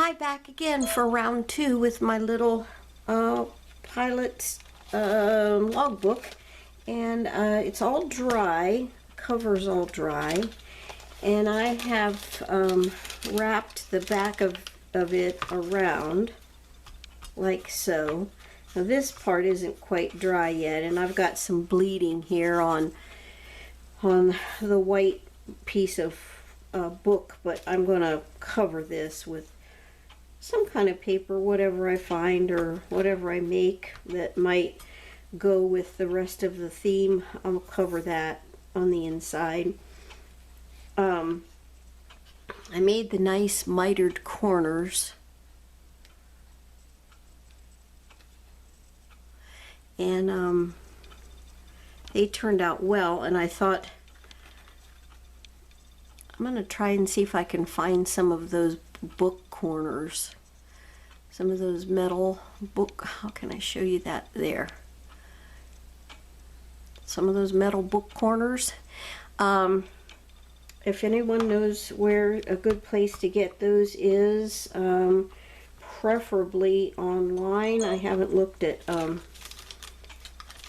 Hi, back again for round 2 with my little pilot logbook, and it's all dry, cover's all dry, and I have wrapped the back of it around like so. Now this part isn't quite dry yet, and I've got some bleeding here on the white piece of book, but I'm going to cover this with some kind of paper, whatever I find or whatever I make that might go with the rest of the theme. I'll cover that on the inside. I made the nice mitered corners, and they turned out well, and I thought I'm going to try and see if I can find some of those book corners, some of those metal book, how can I show you that there? Some of those metal book corners. If anyone knows where a good place to get those is, preferably online. I haven't looked at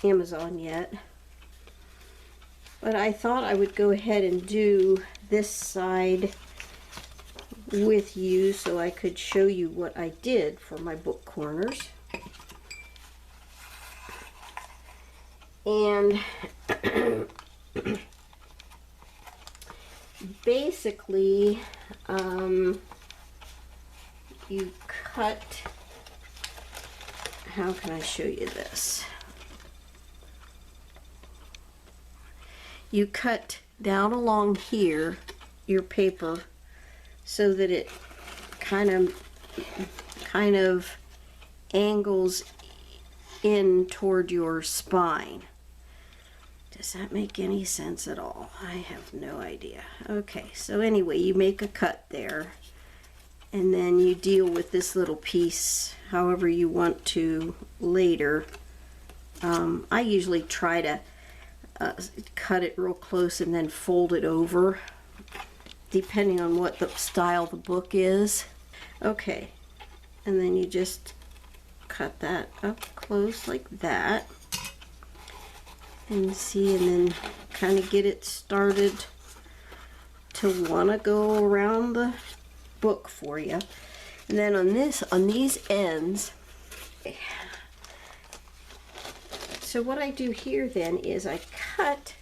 Amazon yet. But I thought I would go ahead and do this side with you so I could show you what I did for my book corners. And basically you cut, how can I show you this? You cut down along here your paper so that it kind of angles in toward your spine. Does that make any sense at all? I have no idea. Okay, so anyway, you make a cut there, and then you deal with this little piece however you want to later. I usually try to cut it real close and then fold it over, depending on what the style the book is. Okay, and then you just cut that up close like that, and see, and then kind of get it started to want to go around the book for you. And then on these ends, so what I do here then is I cut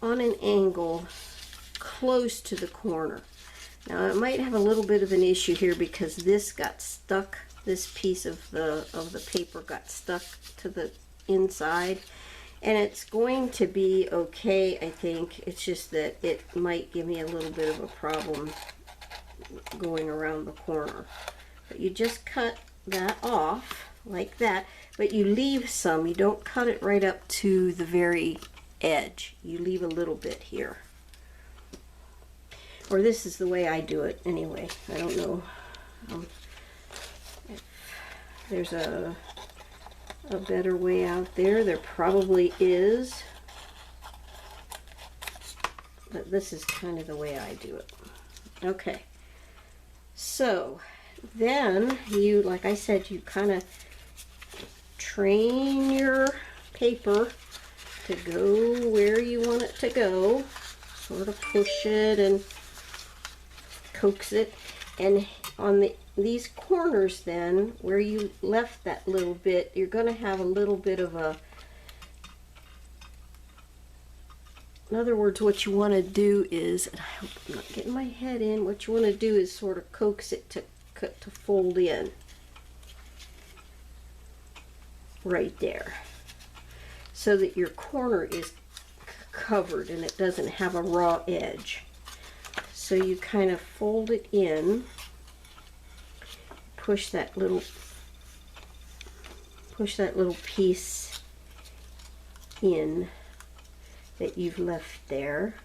on an angle close to the corner. Now it might have a little bit of an issue here because this got stuck, this piece of the paper got stuck to the inside, and it's going to be okay, I think. It's just that it might give me a little bit of a problem going around the corner. But you just cut that off like that, but you leave some. You don't cut it right up to the very edge. You leave a little bit here. Or this is the way I do it anyway. I don't know if there's a better way out there. There probably is. But this is kind of the way I do it. Okay. So then you, like I said, you kind of train your paper to go where you want it to go. Sort of push it and coax it. And on these corners then, where you left that little bit, you're going to have a little bit of a, in other words, what you want to do is, and I hope I'm not getting my head in, what you want to do is sort of coax it to fold in. Right there. So that your corner is covered and it doesn't have a raw edge. So you kind of fold it in, push that little piece in that you've left there.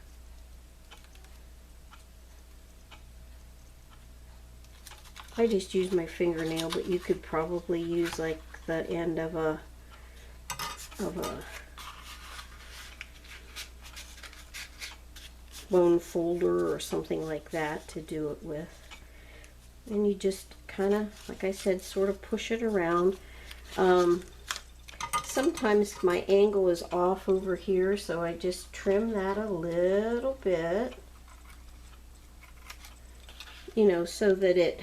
I just use my fingernail, but you could probably use like the end of a bone folder or something like that to do it with. And you just kind of, like I said, sort of push it around. Sometimes my angle is off over here, so I just trim that a little bit, you know, so that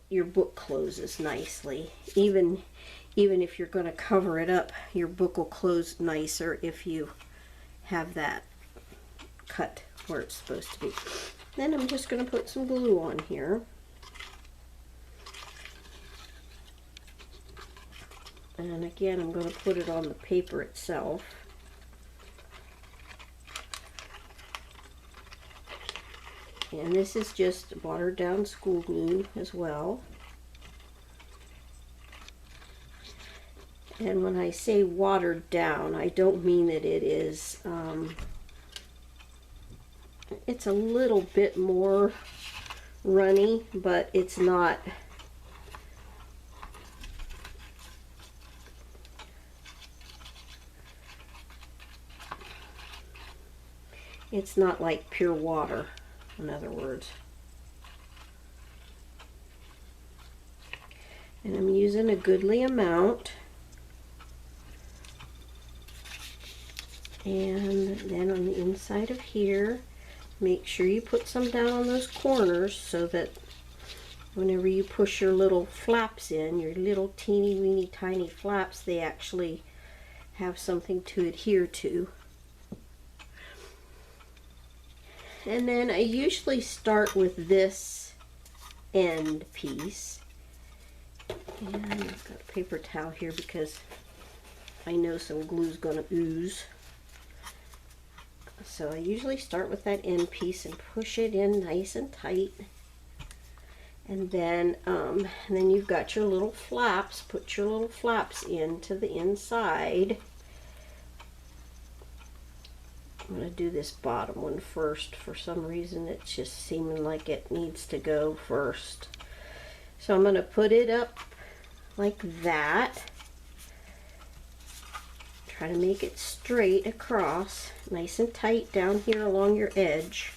your book closes nicely. Even if you're going to cover it up, your book will close nicer if you have that cut where it's supposed to be. Then I'm just going to put some glue on here. And again, I'm going to put it on the paper itself. And this is just watered down school glue as well. And when I say watered down, I don't mean that it is, it's a little bit more runny, but it's not, like pure water, in other words. And I'm using a goodly amount. And then on the inside of here, make sure you put some down on those corners so that whenever you push your little flaps in, your little teeny weeny tiny flaps, they actually have something to adhere to. And then I usually start with this end piece. And I've got a paper towel here because I know some glue's gonna ooze. So I usually start with that end piece and push it in nice and tight. And then you've got your little flaps. Put your little flaps into the inside. I'm going to do this bottom one first. For some reason it's just seeming like it needs to go first. So I'm going to put it up like that. Try to make it straight across, nice and tight down here along your edge.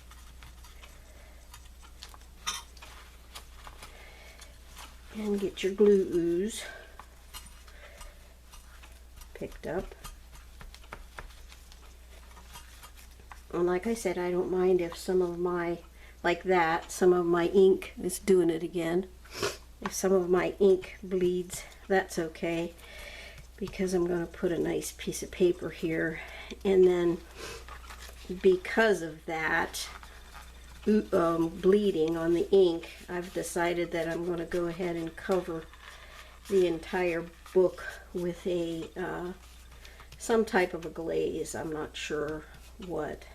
And get your glue ooze picked up. And like I said, I don't mind if some of my, like that, some of my ink is doing it again. If some of my ink bleeds, that's okay, because I'm going to put a nice piece of paper here. And then because of that bleeding on the ink, I've decided that I'm going to go ahead and cover the entire book with a some type of a glaze. I'm not sure what.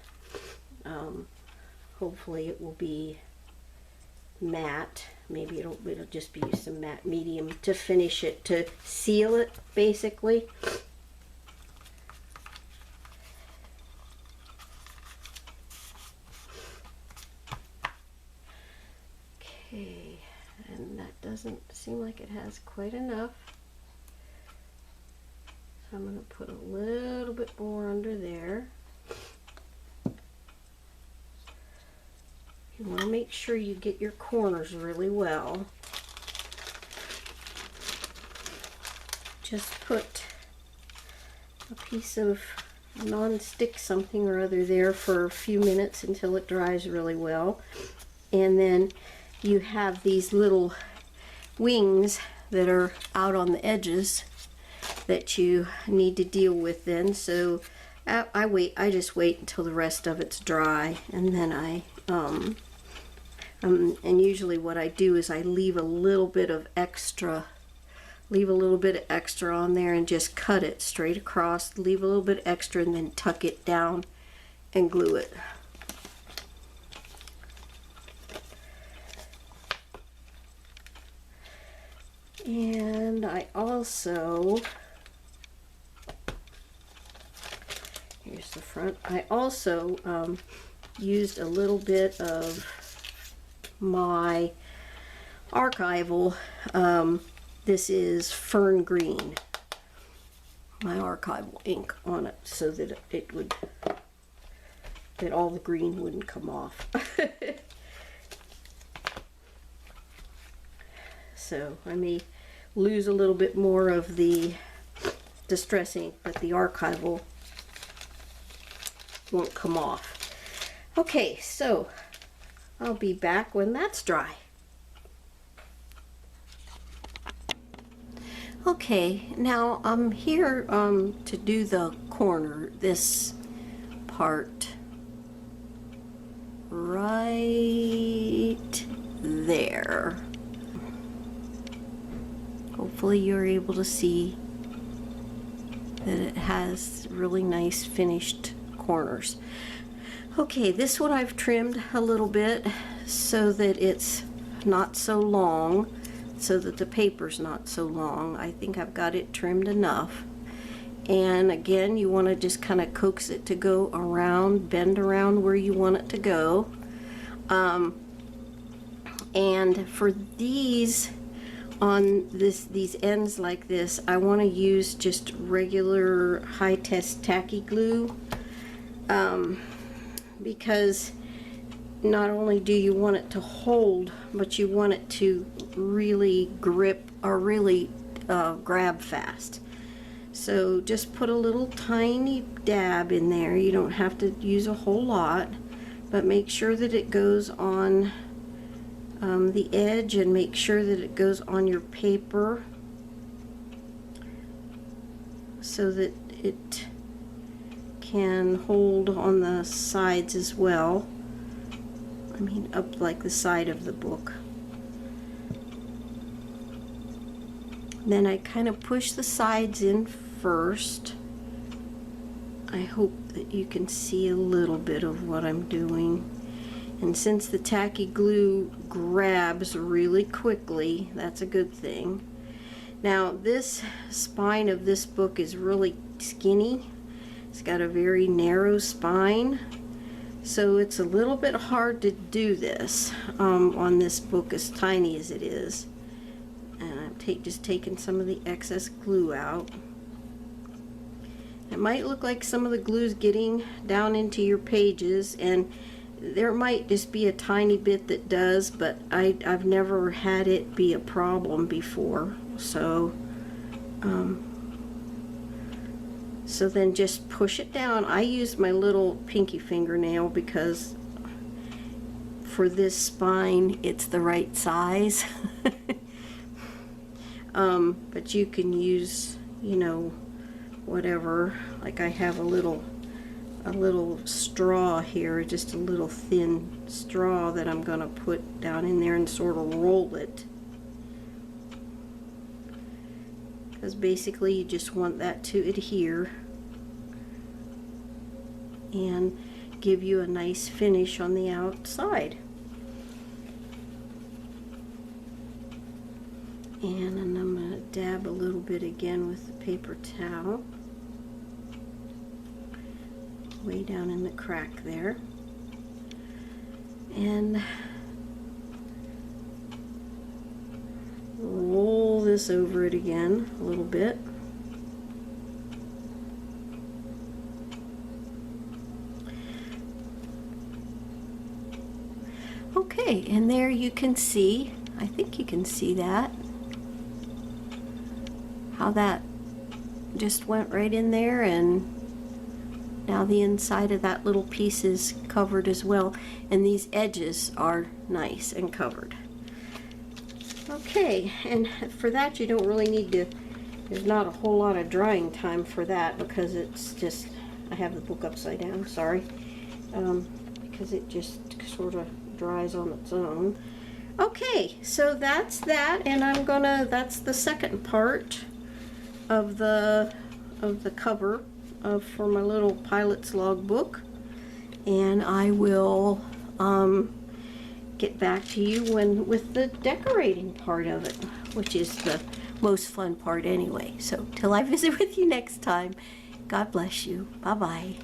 Hopefully it will be matte. Maybe it'll just be some matte medium to finish it, to seal it basically. Okay, and that doesn't seem like it has quite enough. So I'm going to put a little bit more under there. You want to make sure you get your corners really well. Just put a piece of non-stick something or other there for a few minutes until it dries really well. And then you have these little wings that are out on the edges that you need to deal with then. So I just wait until the rest of it's dry, and then and usually what I do is I leave a little bit of extra on there and just cut it straight across, leave a little bit extra, and then tuck it down and glue it. And I also, here's the front, I also used a little bit of my archival, this is Fern Green, my archival ink on it, so that it would that all the green wouldn't come off. So I may lose a little bit more of the distress ink, but the archival won't come off. Okay, so I'll be back when that's dry. Okay, now I'm here to do the corner, this part right there. Hopefully you're able to see that it has really nice finished corners. Okay, this one I've trimmed a little bit so that it's not so long, so that the paper's not so long. I think I've got it trimmed enough. And again, you want to just kind of coax it to go around, bend around where you want it to go. And for these, on these ends like this, I want to use just regular high-test tacky glue, because not only do you want it to hold, but you want it to really grip or really grab fast. So just put a little tiny dab in there. You don't have to use a whole lot, but make sure that it goes on the edge, and make sure that it goes on your paper so that it can hold on the sides as well. I mean, up like the side of the book. Then I kind of push the sides in first. I hope that you can see a little bit of what I'm doing. And since the tacky glue grabs really quickly, that's a good thing. Now, this spine of this book is really skinny. It's got a very narrow spine, so it's a little bit hard to do this on this book as tiny as it is. And I'm just taking some of the excess glue out. It might look like some of the glue's getting down into your pages, and there might just be a tiny bit that does, but I've never had it be a problem before. So so then just push it down. I use my little pinky fingernail because for this spine it's the right size. But you can use, you know, whatever. Like I have a little straw here, just a little thin straw that I'm going to put down in there and sort of roll it. Because basically you just want that to adhere and give you a nice finish on the outside. And then I'm going to dab a little bit again with the paper towel. Way down in the crack there. And roll this over it again a little bit. Okay, and there you can see, I think you can see that, how that just went right in there, and now the inside of that little piece is covered as well, and these edges are nice and covered. Okay, and for that you don't really need to, there's not a whole lot of drying time for that, because it's just, I have the book upside down, sorry, because it just sort of dries on its own. Okay, so that's that, and that's the second part of the cover for my little pilot's logbook, and I will get back to you with the decorating part of it, which is the most fun part anyway. So till I visit with you next time, God bless you. Bye bye.